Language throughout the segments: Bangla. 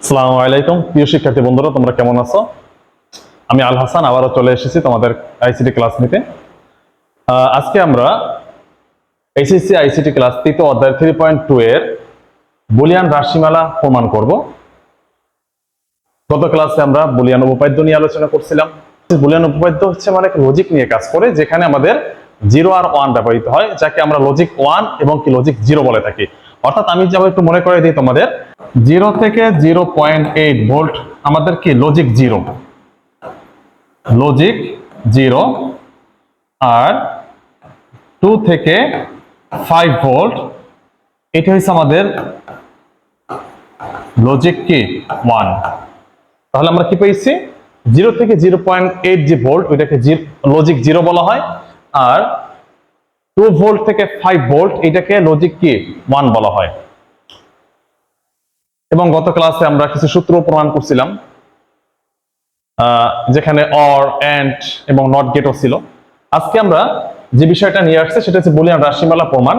আসসালামু আলাইকুম প্রিয় শিক্ষার্থী বন্ধুরা, তোমরা কেমন আছো? আমি আল হাসান আবারও চলে এসেছি তোমাদের আইসিটি ক্লাস নিতে। আজকে আমরা এইচএসসি আইসিটি ক্লাস তৃতীয় অধ্যায় 3.2 এর বুলিয়ান রাশিমালা প্রমাণ করব। গত ক্লাসে আমরা বুলিয়ান উপপাদ্য নিয়ে আলোচনা করছিলাম। বুলিয়ান উপপাদ্য হচ্ছে মানে লজিক নিয়ে কাজ করে, যেখানে আমাদের 0 আর 1 ব্যবহৃত হয়, যাকে আমরা লজিক 1 এবং কি লজিক 0 বলে থাকি। অর্থাৎ আমি যেমন একটু মনে করে দিই তোমাদের, 0 থেকে 0.8 ভোল্ট আমাদের কি লজিক 0, লজিক 0, আর 2 থেকে 5 ভোল্ট এটা হচ্ছে আমাদের লজিক কি 1। তাহলে আমরা কি পেয়েছি, 0 থেকে 0.8 যে ভোল্ট ওইটাকে লজিক 0 বলা হয়, আর 2 ভোল্ট থেকে 5 ভোল্ট এটাকে লজিক কি 1 বলা হয়। এবং গত ক্লাসে আমরা কিছু সূত্র প্রমাণ করছিলাম, যেখানে অর, এন্ড এবং নট গেটও ছিল। আজকে আমরা যে বিষয়টা নিয়ে আসছে সেটা হচ্ছে বুলিয়ান রাশিমালা প্রমাণ।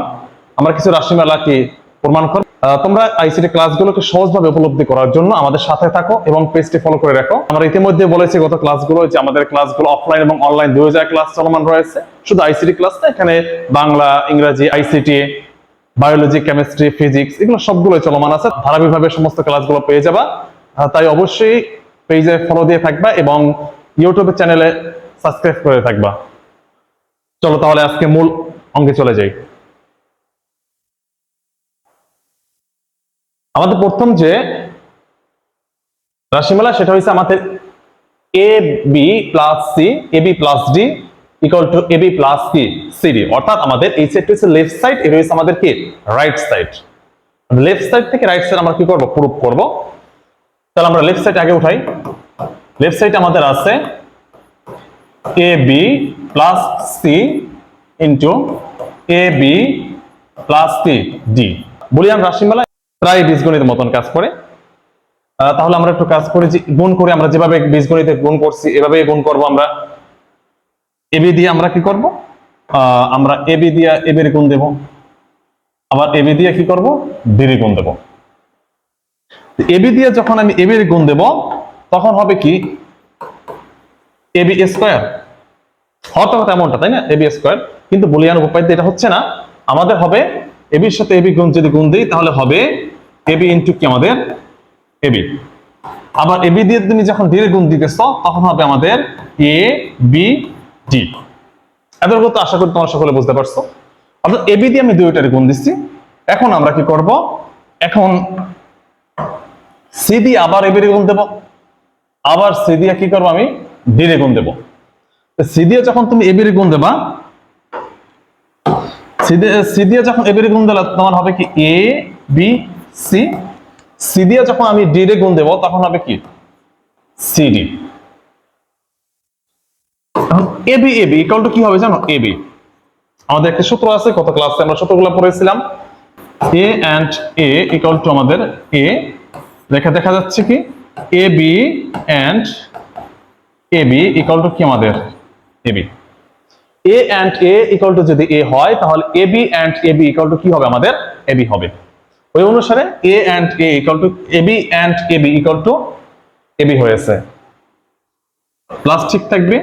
আমরা কিছু রাশিমালা কি প্রমাণ করব। তোমরা আইসিটি ক্লাসগুলোকে সহজভাবে উপলব্ধি করার জন্য আমাদের সাথে থাকো এবং পেজটি ফলো করে রাখো। আমরা ইতিমধ্যে বলেছি গত ক্লাসগুলো যে আমাদের ক্লাসগুলো অফলাইন এবং অনলাইন 2000 ক্লাস চলমান রয়েছে। শুধু আইসিটি ক্লাস না, এখানে বাংলা, ইংরেজি, আইসিটি, বায়োলজি, কেমিস্ট্রি, ফিজিক্স এগুলো সবগুলো চলমান আছে। ধারাবাহিকভাবে সমস্ত ক্লাসগুলো পেয়ে যাবা। তাই অবশ্যই পেজে ফলো দিয়ে থাকবা এবং ইউটিউবের চ্যানেলে সাবস্ক্রাইব করে থাকবা। চলো তাহলে আজকে মূল অঙ্কে চলে যাই। আমাদের প্রথম যে রাশিমালা সেটা হচ্ছে আমাদের A B plus C, A B plus D equal to A B plus কি সিডি। অর্থাৎ আমাদের এই সাইডটা হচ্ছে লেফট সাইড, এটা হচ্ছে আমাদের কি রাইট সাইড। লেফট সাইড থেকে রাইট সাইড আমরা কি করব, প্রুফ করব। তাহলে আমরা লেফট সাইড আগে উঠাই। লেফট সাইড আমাদের আছে এ বি প্লাস সি ইন্টু এ বি প্লাস কি ডি। বুলিয়ান রাশিমালা প্রায় বীজগণিতের মতন কাজ করে। তাহলে আমরা একটু কাজ করে গুণ করে, আমরা যেভাবে বীজগণিতে গুণ করছি এভাবে গুণ করব। আমরা এবি দিয়ে আমরা কি করব, আমরা এবি দিয়ে এবির গুণ দেব, আবার এবি দিয়ে কি করব, বির গুণ দেব। এবি দিয়ে যখন আমি এবির গুণ দেব তখন হবে কি এবি স্কয়ার। হতে হতে এমনটা, তাই না, এবি স্কয়ার। কিন্তু বুলিয়ান উপপাদ্য এটা হচ্ছে না, আমাদের হবে এবির সাথে এবি গুণ যদি গুণ দিই তাহলে হবে এবি ইন্টু কি আমাদের এবি। আবার এবি দিয়ে তুমি যখন ডি এর গুণ দিতেছ তখন হবে আমাদের এ বি ডি। এতটুকু তো আশা করি তোমরা সকলে বুঝতে পারছো। অর্থাৎ এবি দিয়ে আমি দুইটার গুণ দিচ্ছি। এখন আমরা কি করব, এখন সি দিয়ে আবার এবি এর গুণ দেব, আবার সি দিয়ে কি করব, আমি ডি এর গুণ দেব। সি দিয়ে যখন তুমি এবি এর গুণ দেবা, সি দিয়ে যখন এবি এর গুণ দিলে তোমার হবে কি এ বি সি। সি দিয়ে যখন আমি ডি এর গুণ দেব তখন হবে কি সিডি। এখন এবি এবি ইকুয়াল টু কি হবে জানো, এবি আমাদের একটা সূত্র আছে, কত ক্লাসে আমরা সূত্রগুলো পড়েছিলাম। A and A equal to আমাদের এ, দেখা যাচ্ছে কি A B and A B equal to কি আমাদের AB. A and A equal to যদি এ হয় তাহলে A B and A B equal to কি হবে, আমাদের এবি হবে। ওই অনুসারে A and A equal to A B and A B equal to AB হয়েছে। প্লাস ঠিক থাকবে,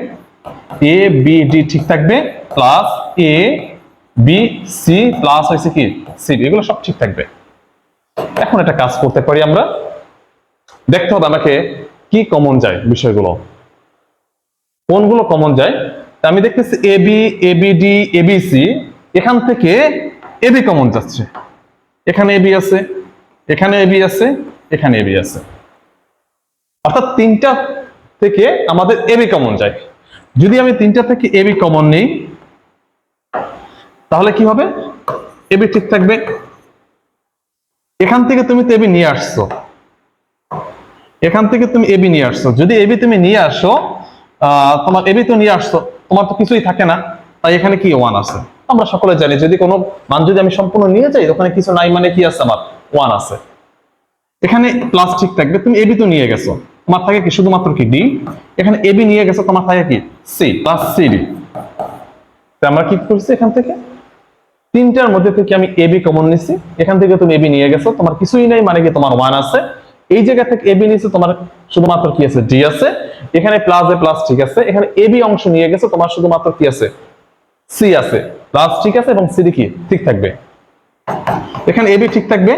এ বি ডি ঠিক থাকবে, plus A B C plus হয়েছে কি সি, এগুলো সব ঠিক থাকবে। এখন একটা কাজ করতে পারি আমরা, দেখতে হবে আমাকে কি কমন যায়, বিষয়গুলো কোনগুলো কমন যায়। আমি দেখতেছি A B, A B D, A B C, এখান থেকে এ বি কমন যাচ্ছে। এখানে এবি আছে, এখানে এবি আছে, এখানে এবি আছে। অর্থাৎ তিনটা থেকে আমাদের এবি কমন যায়। যদি আমি তিনটা থেকে এবি কমন নেই তাহলে কি হবে, এবি ঠিক থাকবে। এখান থেকে তুমি তো এবি নিয়ে আসছো, এখান থেকে তুমি এবি নিয়ে আসছো। যদি এবি তুমি নিয়ে আসো, তোমার এবি তো নিয়ে আসছো, তোমার তো কিছুই থাকে না, তাই এখানে কি ওয়ান আছে। আমরা সকলে জানি যদি কোনো মান যদি আমি সম্পূর্ণ নিয়ে যাই ওখানে কিছু নাই, মানে কি আছে, আমার ওয়ান আছে। এখানে প্লাস ঠিক থাকবে, তুমি এবি তো নিয়ে গেছো, তোমার থাকে কি শুধুমাত্র কি ডি। এখানে এবি নিয়ে গেছো, তোমার থাকে কি সি প্লাস সিডি। আমরা কি করছি, এখান থেকে তিনটার মধ্যে থেকে আমি এবি কমন নিছি, এখান থেকে তুমি এবি নিয়ে গেছো, তোমার কিছুই নাই, মানে কি তোমার ওয়ান আছে। এই জায়গা থেকে এবি নিচে তোমার শুধুমাত্র কি আছে, ডি আছে। এখানে প্লাস এ প্লাস ঠিক আছে, এখানে এবি অংশ নিয়ে গেছে, তোমার শুধুমাত্র কি আছে, সি আছে। প্লাস ঠিক আছে এবং সি কি ঠিক থাকবে, এখানে এবি ঠিক থাকবে।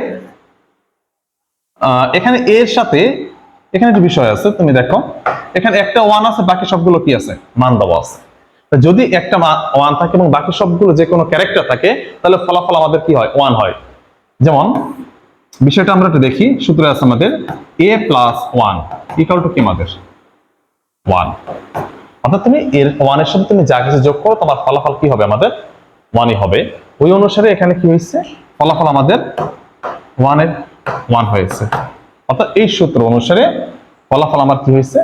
এখানে এর সাথে এখানে একটা বিষয় আছে, তুমি দেখো এখানে একটা ওয়ান আছে, বাকি সবগুলো কি আছে, মান দেওয়া আছে। যদি একটা ওয়ান থাকে এবং বাকি সবগুলো যে কোনো ক্যারেক্টার থাকে, তাহলে ফলাফল আমাদের কি হয়, ওয়ান হয়। যেমন বিষয়টা আমরা একটু দেখি, সূত্রে আছে আমাদের এ প্লাস ওয়ান ইকুয়াল টু কি আমাদের ওয়ান। অর্থাৎ তুমি এর ওয়ানের সাথে তুমি যা কিছু যোগ করো, তোমার ফলাফল কি হবে, আমাদের ওয়ানই হবে। ওই অনুসারে এখানে কি হয়েছে, ফলাফল আমাদের ওয়ানের ওয়ান হয়েছে। অর্থাৎ এই সূত্র অনুসারে ফলাফল আমার কি হয়েছে,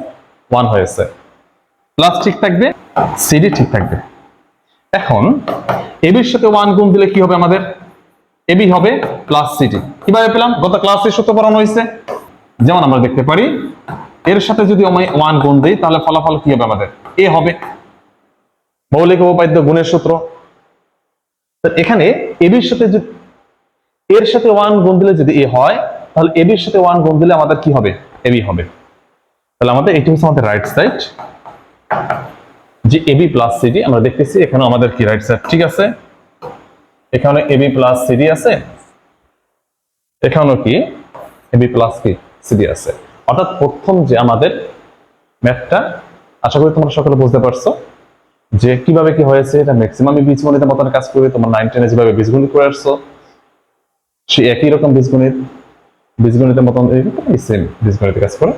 ওয়ান হয়েছে। প্লাস ঠিক থাকবে, সিডি ঠিক থাকবে। এখন এবির সাথে ওয়ান গুণ দিলে কি হবে, আমাদের এবি হবে প্লাস সিডি। কিভাবে পেলাম, গত ক্লাসে সূত্র পড়ানো হয়েছে। যেমন আমরা দেখতে পারি এর সাথে যদি আমি ওয়ান গুণ দিই, তাহলে ফলাফল কি হবে, আমাদের এ হবে, মৌলিক উপপাদ্য গুণের সূত্র। এখানে এবির সাথে এর সাথে ওয়ান গুণ দিলে যদি এ হয়, তাহলে এবির সাথে ওয়ান গুণ দিলে আমাদের কি হবে, এবি হবে। তাহলে আমাদের এটি হচ্ছে আমাদের রাইট সাইড, যে এবি প্লাস সিডি আমরা দেখতেছি। এখানে আমাদের কি রাইট সাইড ঠিক আছে, এখানে এবি প্লাস সিডি আছে, এখানেও কি এবি প্লাস কি সিডি আছে। অর্থাৎ প্রথম যে আমাদের ম্যাথটা, আশা করি তোমরা সকলে বুঝতে পারছো যে কিভাবে কি হয়েছে। এটা ম্যাক্সিমামই বীজগণিতের মতন কাজ করে, তোমার 9 10 যেভাবে বীজগণিত করে আসছো, সে একই রকম বীজগণিতের মতন সেম বীজগণিতে কাজ করে।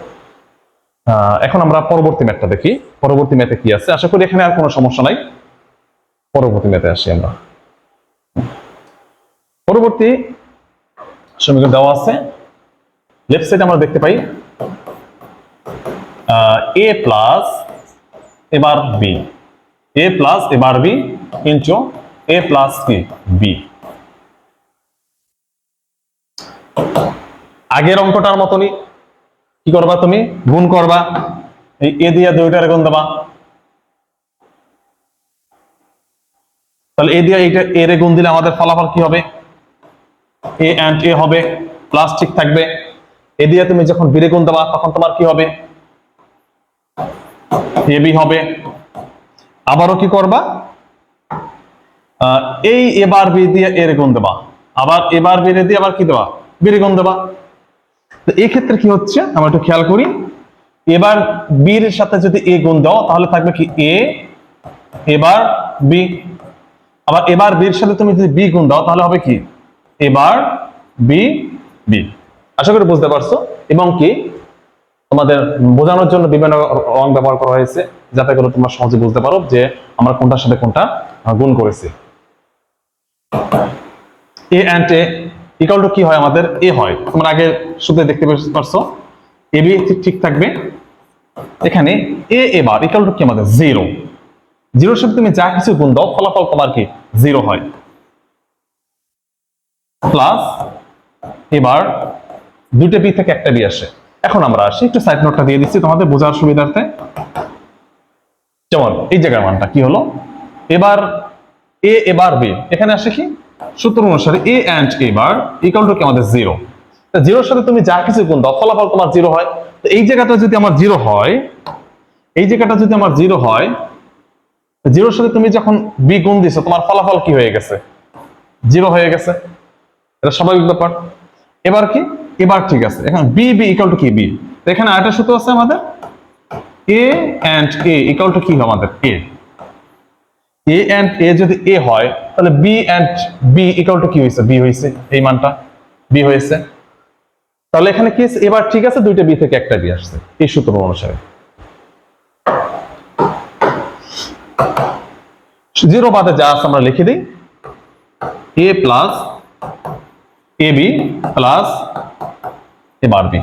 এখন আমরা পরবর্তী ম্যাথটা দেখি, পরবর্তী ম্যাথে কি আছে। আশা করি এখানে আর কোনো সমস্যা নাই। পরবর্তী ম্যাথে আসি আমরা। পরবর্তী সমীকরণ দেওয়া আছে, লেফট সাইডে আমরা দেখতে পাই এ প্লাস এবার বি, এ প্লাস এবার বি ইন্টু এ প্লাস কি বি। আগের অঙ্কটার মতনই কি করবা, তুমি গুণ করবা, এই এ দিয়ে দুইটার গুণ দেবা। তাহলে এ দিয়ে এইটা এর গুণ দিলে আমাদের ফলাফল কি হবে, এ এন্ড এ হবে, প্লাস ঠিক থাকবে। এ দিয়ে তুমি যখন বি রে গুণ দেবা, তখন তোমার কি হবে, এ বি হবে। আবারও কি করবা, এই এবার বি দিয়ে এর গুণ দেবা, আবার এবার বি রে দিয়ে আবার কি দেবা, বি রে গুণ দেবা। তো এই ক্ষেত্রে কি হচ্ছে, আমরা একটু খেয়াল করি, এবার বির সাথে যদি এ গুণ দাও, তাহলে থাকবে কি এ এবার বি। আবার এবার বির সাথে তুমি যদি বি গুণ দাও, তাহলে হবে কি এবার বি বি। আশা করি বুঝতে পারছো। এবং কি তোমাদের বোঝানোর জন্য বিভিন্ন রং ব্যবহার করা হয়েছে, যাতে করে তোমরা সহজে বুঝতে পারো যে আমরা কোনটার সাথে কোনটা গুণ করেছি। এ এন্ড এ ইকুয়াল টু কি হয়, আমাদের এ হয়। তোমরা আগে সূত্রে দেখতে পারছো, এ বি ঠিক থাকবে। এখানে এ এবার ইকুয়াল টু কি আমাদের জিরো, জিরোর সাথে তুমি যা কিছু গুণ দাও, ফলাফল তোমার কি জিরো হয়। প্লাস এবার দুটো বি থেকে একটা বি আসে। এখন আমরা আসি, একটু সাইড নোটটা দিয়ে দিচ্ছি তোমাদের বোঝার সুবিধার্থে। যেমন এই জায়গার মানটা কি হলো, এবার এ এবার বি, এখানে আসে কি সূত্র অনুসারে এ এন্ড এবার ইকুয়াল টু কি আমাদের জিরো। জিরোর সাথে তুমি যা কিছু গুণ দাও, ফলাফল তোমার জিরো হয়। তো এই জায়গাটা যদি আমার জিরো হয়, এই জায়গাটা যদি আমার জিরো হয়, জিরোর সাথে তুমি যখন বি গুণ দিছো, তোমার ফলাফল কি হয়ে গেছে, জিরো হয়ে গেছে। এটা স্বাভাবিক ব্যাপার। এবার কি, এবার ঠিক আছে, এখন বি বি ইকুয়াল টু কি বি। এখানে আরেকটা সূত্র আছে আমাদের, এ এন্ড এ ইকুয়াল টু কি হবে আমাদের এ। এ এন্ড এ যদি এ হয়, তাহলে B and B equal to কি হয়েছে, বি হয়েছে, এই মানটা বি হয়েছে। তাহলে এখানে কি এবার ঠিক আছে, দুইটা বি থেকে একটা বি আসছে এই সূত্র অনুসারে। জিরো বাদে যা আছে আমরা লিখে দিই, এ প্লাস এ বি প্লাস এবার বি।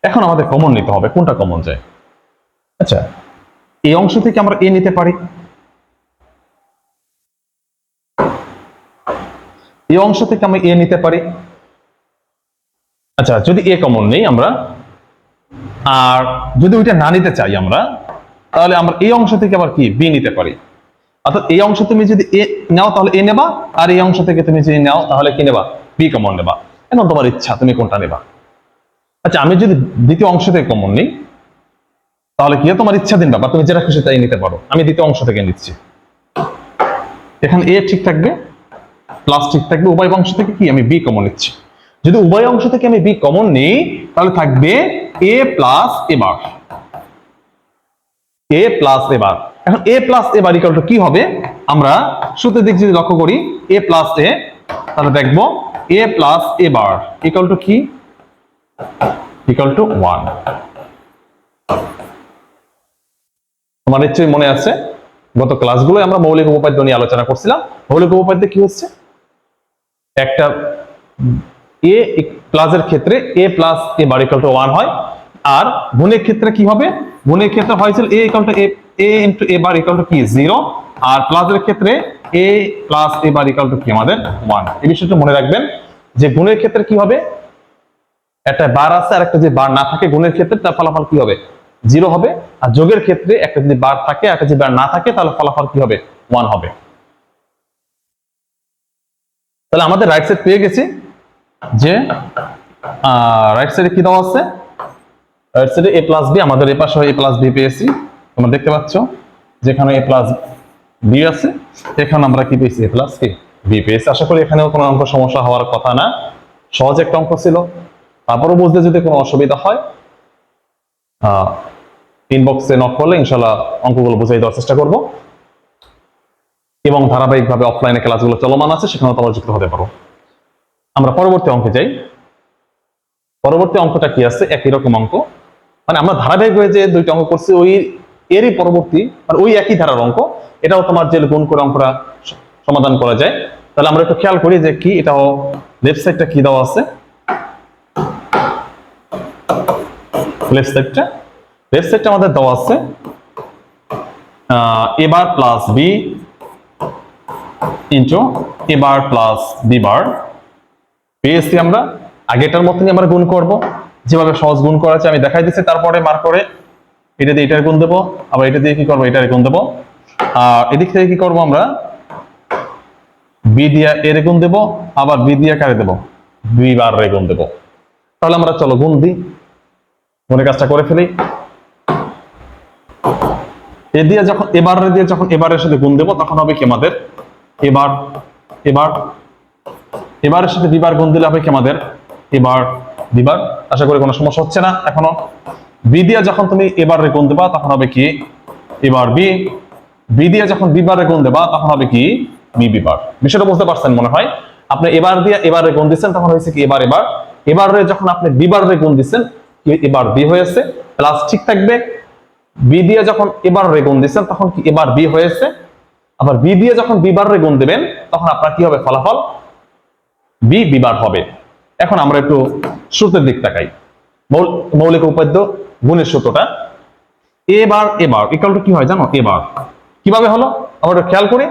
এখন আমাদের কমন নিতে হবে, কোনটা কমন যায়। আচ্ছা, এই অংশ থেকে আমরা এ নিতে পারি, এই অংশ থেকে আমরা এ নিতে পারি। আচ্ছা, যদি এ কমন নেই আমরা, আর যদি ওইটা না নিতে চাই আমরা, তাহলে আমরা এই অংশ থেকে আবার কি বি নিতে পারি। অর্থাৎ এই অংশ তুমি যদি এ নাও তাহলে এ নেবা, আর এই অংশ থেকে তুমি যদি নাও তাহলে কি নেবা, বি কমন নেবা। এখন তোমার ইচ্ছা তুমি কোনটা নেবা। আচ্ছা, আমি যদি দ্বিতীয় অংশ থেকে কমন নিই তাহলে কি তোমার ইচ্ছাধীন ব্যাপার, তুমি যেটা খুশি তাই নিতে পারো। আমি দ্বিতীয় অংশ থেকে নিচ্ছি, এখানে এ ঠিক থাকবে, প্লাস ঠিক থাকবে, উভয় অংশ থেকে কি আমি বি কমন নিচ্ছি। যদি উভয় অংশ থেকে আমি বি কমন নিই তাহলে থাকবে এ plus A bar, A plus A bar. এখন A plus A bar equal to কি হবে, আমরা শুরুতে দিক যদি লক্ষ্য করি এ প্লাস এ, তাহলে দেখবো A plus A bar equal to কি, ইকুয়াল টু 1। তোমার নিশ্চয়ই মনে আছে গত ক্লাসগুলো আমরা মৌলিক উপপাদ্য নিয়ে আলোচনা করছিলাম। মৌলিক উপপাদ্যে কি হচ্ছে, একটা এ প্লাসের ক্ষেত্রে A plus A bar equal to 1 হয়, আর গুণের ক্ষেত্রে কি হবে, গুণের ক্ষেত্রে হয়েছিল A equal to A into A bar equal to কি 0, আর প্লাসের ক্ষেত্রে A plus A bar equal to কি আমাদের 1। এই বিষয়টা মনে রাখবেন যে গুণের ক্ষেত্রে কি হবে, একটা বার আছে আর একটা যে বার না থাকে গুণের ক্ষেত্রে তার ফলাফল কি হবে 0 হবে, আর যোগের ক্ষেত্রে একটা যদি বার থাকে একটা যদি বার না থাকে তাহলে ফলাফল কি হবে 1 হবে। তাহলে আমাদের রাইট সাইড পেয়ে গেছি, যে রাইট সাইডে কি দেওয়া আছে, রাইট সাইডে এ প্লাস বি, আমাদের এ পাশে এ প্লাস বি পেয়েছি, তোমরা দেখতে পাচ্ছ যেখানে এ প্লাস বি আছে এখানে আমরা কি পেয়েছি, এ প্লাস বি পেয়েছি। আশা করি এখানেও কোনো অঙ্ক সমস্যা হওয়ার কথা না, সহজ একটা অঙ্ক ছিল। তারপরও বুঝতে যদি কোনো অসুবিধা হয় ইনবক্সে নক করলে ইনশাল্লাহ অঙ্কগুলো বুঝিয়ে দেওয়ার চেষ্টা করব, এবং ধারাবাহিকভাবে অফলাইনে ক্লাসগুলো চলমান আছে, সেখানেও তোমরা যুক্ত হতে পারো। আমরা পরবর্তী অঙ্কে যাই। পরবর্তী অঙ্কটা কি আছে, একই রকম অঙ্ক, মানে আমরা ধারাবাহিক হয়ে যে দুইটা অঙ্ক করছি ওই এরই পরবর্তী, আর ওই একই ধারার অঙ্ক, এটাও তোমার যে গুণ করে অঙ্কটা সমাধান করা যায়। তাহলে আমরা একটু খেয়াল করি যে কি, এটাও লেফট সাইডটা কি দেওয়া আছে, লেফট সাইডটা আমাদের দেওয়া আছে এ বার প্লাস বি ইন্টু এ বার প্লাস বি বার পেয়েছি। আমরা আগেটার মতনই আমরা গুণ করব, যেভাবে সহজ গুণ করা আছে আমি দেখাই দিচ্ছি, তারপরে মার্ক করে এটা দিয়ে এটার গুণ দেবো, আবার এটা দিয়ে কি করবো, এটার গুণ দেবো, আর এদিক থেকে কি করবো আমরা বি দিয়া এর গুণ দেবো, আবার বি দিয়া কারে দেবো, বি বার রে গুণ দেবো। তাহলে আমরা চলো গুণ দিই, গুণের কাজটা করে ফেলি। এ দিয়ে যখন এবারে দিয়ে যখন এবারের সাথে গুণ দেবো তখন হবে কি আমাদের এবারের সাথে বিবার গুণ দিলে হবে কি আমাদের বিবার। আশা করি কোনো সমস্যা হচ্ছে না এখনো। বি দিয়ে যখন তুমি এবারে গুণ দেবা তখন হবে কি এবার বি দিয়ে যখন বিবারে গুণ দেবা তখন হবে কি বিবার। বিষয়টা বুঝতে পারছেন মনে হয়। আপনি এবার দিয়ে এবারে গুণ দিচ্ছেন তখন হয়েছে কি এবারে যখন আপনি বিবারে গুণ দিচ্ছেন এবার বি হয়েছে, প্লাস ঠিক থাকবে। বি দিয়ে যখন এবার রে গুণ দিচ্ছেন তখন কি এবার বি হয়েছে, আবার বি দিয়ে যখন বিবার রে গুণ দেবেন তখন আপনার কি হবে ফলাফল বিবার হবে। এখন আমরা একটু সূত্রের দিক তাকাই, মৌলিক উপপাদ্য গুণের সূত্রটা। এবার ইকুয়াল টু কি হয় জানো, এবার কিভাবে হলো আমরা একটু খেয়াল করি।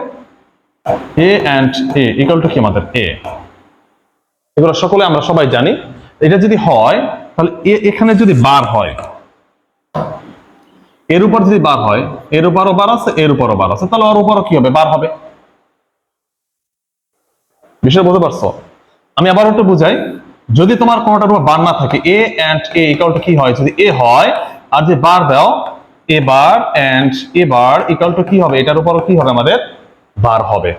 এ এন্ড এ ইকুয়াল টু কি আমাদের এ, এগুলো সকলে আমরা সবাই জানি। এটা যদি হয় তাহলে এখানে যদি বার হয়, এর উপর যদি বার হয়, এর উপরও বার আছে এর উপরও বার আছে, তাহলে ওর উপরও কি হবে বার হবে। বিষয় বুঝতে পারছো? আমি আবার একটু বুঝাই, যদি তোমার কোনোটার উপর বার না থাকে A and A equal to কি হয়, যদি এ হয় আর যে বার দাও A bar and A bar equal to কি হবে, এটার উপরও কি হবে আমাদের বার হবে।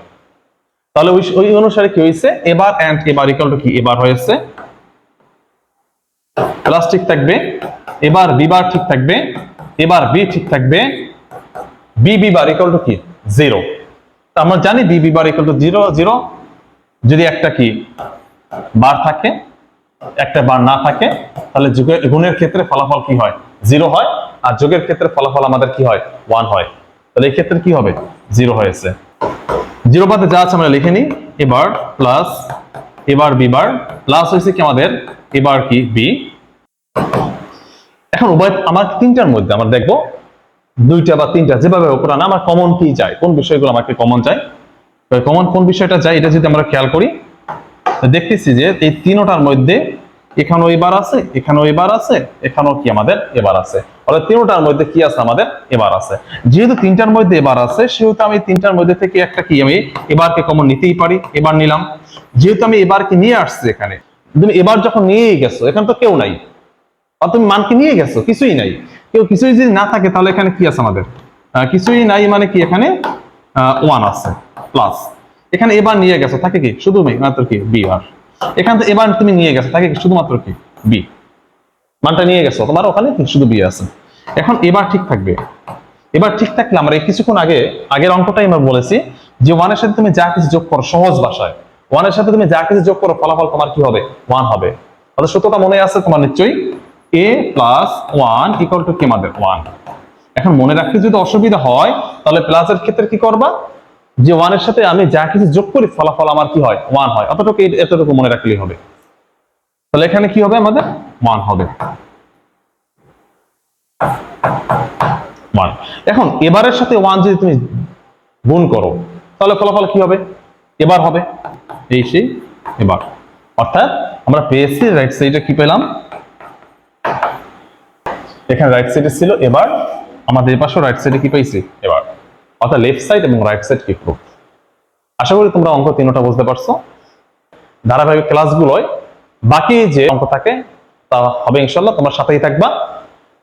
তাহলে ওই অনুসারে কি হয়েছে, এবার এন্ড এবার ইকুয়াল টু কি এবার হয়েছে, প্লাস ঠিক থাকবে, এবার বিবার ঠিক থাকবে, এবার বি ঠিক থাকবে, বি বার ইকুয়াল টু কি 0। আমরা জানি বি বার ইকুয়াল টু 0 যদি একটা কি বার থাকে একটা বার না থাকে তাহলে গুণের ক্ষেত্রে ফলাফল কি হয় 0 হয়, আর যোগের ক্ষেত্রে ফলাফল আমাদের কি হয় 1 হয়। তাহলে এই ক্ষেত্রে কি হবে 0 হয়েছে। 0 বাদে যা আছে আমরা লিখে নিই, এবার প্লাস এবার বি বার প্লাস হয়েছে কি আমাদের এবার কি বি। এখন উভয় আমার তিনটার মধ্যে আমরা দেখবো দুইটা বা তিনটা যেভাবে উপরা না আমার কমন কি যায়, কোন বিষয়গুলো আমাকে কমন যায়, কমন কোন বিষয়টা যায় এটা যদি আমরা খেয়াল করি দেখতেছি যে এই তিনটার মধ্যে এখানেও এবার আছে এখানেও এবার আছে এখানেও কি আমাদের এবার আছে, অর্থাৎ তিনটার মধ্যে কি আছে আমাদের এবার আছে। যেহেতু তিনটার মধ্যে এবার আছে সেহেতু আমি তিনটার মধ্যে থেকে একটা কি আমি এবারকে কমন নিতেই পারি, এবার নিলাম। যেহেতু আমি এবারকে নিয়ে আসছি এখানে, তুমি এবার যখন নিয়ে গেছো এখানে তো কেউ নাই, আর তুমি মান কি নিয়ে গেছো, কিছুই নাই। কেউ কিছুই যদি না থাকে তাহলে এখানে কি আছে আমাদের, কিছুই নাই মানে কি এখানে 1 আছে প্লাস, এখানে এবার নিয়ে গেছো থাকে কি শুধু মাত্র কি বি, আর এখান থেকে এবার তুমি নিয়ে গেছো থাকে কি শুধুমাত্র কি বি, মানটা নিয়ে গেছো তোমার ওখানে শুধু বি আছে। এখন এবার ঠিক থাকবে, এবার ঠিক থাকলে আমরা এই কিছুক্ষণ আগের অঙ্কটাই আমরা বলেছি যে 1 এর সাথে তুমি যা কিছু যোগ করো, সহজ ভাষায় 1 এর সাথে তুমি যা কিছু যোগ করো ফলাফল তোমার কি হবে 1 হবে। তাহলে সূত্রটা মনে আছে তোমার নিশ্চয়ই, a প্লাস 1 ইকুয়াল টু কি আমাদের 1। এখন মনে রাখতে যদি অসুবিধা হয় তাহলে প্লাসের ক্ষেত্রে কি করবা, যে 1 এর সাথে আমি যা কিছু যোগ করি ফলাফল আমার কি হয় 1 হয়, এতটুকু মনে রাখলেই হবে। তাহলে এখানে কি হবে আমাদের 1 হবে 1। এখন এবারের সাথে 1 যদি তুমি গুণ করো তাহলে ফলাফল কি হবে, এবার হবে, এই সেই এবার। অর্থাৎ আমরা পেয়েছি রাইট সাইডে কি পেলাম, এখানে রাইট সাইডে ছিল এবার, আমাদের পাশে রাইট সাইডে কি পাইছি এবার, অর্থাৎ লেফট সাইড এবং রাইট সাইড কি প্রুফ। আশা করি তোমরা অঙ্ক তিনটা বুঝতে পারছো। ধারাবাহিক ক্লাসগুলোয় বাকি যে অঙ্ক থাকে তা হবে ইনশাল্লাহ, তোমরা সাথেই থাকবা।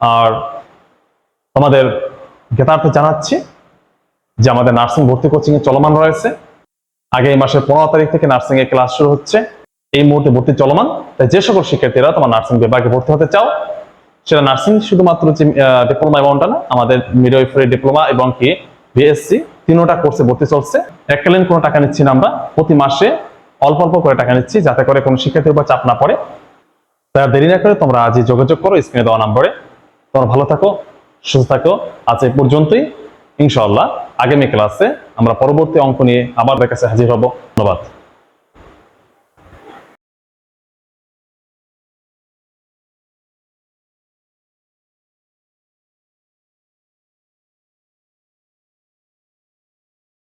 আর তোমাদের জ্ঞাতার্থে জানাচ্ছি যে আমাদের নার্সিং ভর্তি কোচিং এ চলমান রয়েছে। আগামী মাসের 15 তারিখ থেকে নার্সিং এর ক্লাস শুরু হচ্ছে, এই মুহূর্তে ভর্তি চলমান। তাই যে সকল শিক্ষার্থীরা তোমার নার্সিং বিভাগে ভর্তি হতে চাও, সেটা নার্সিং শুধুমাত্র যে ডিপ্লোমা এমনটা না, আমাদের মিডওয়াইফারি ডিপ্লোমা এবং কি বিএসসি তিনটা কোর্সে ভর্তি চলছে। এককালীন কোনো টাকা নিচ্ছি না আমরা, প্রতি মাসে অল্প অল্প করে টাকা নিচ্ছি যাতে করে কোনো শিক্ষার্থীর উপর চাপ না পড়ে। তাই দেরি না করে তোমরা আজই যোগাযোগ করো স্ক্রিনে দেওয়া নম্বরে। তোমরা ভালো থাকো, সুস্থ থাকো। আজ এই পর্যন্তই। ইনশাআল্লাহ আগামী ক্লাসে আমরা পরবর্তী অঙ্ক নিয়ে আবার কাছে হাজির হব। ধন্যবাদ।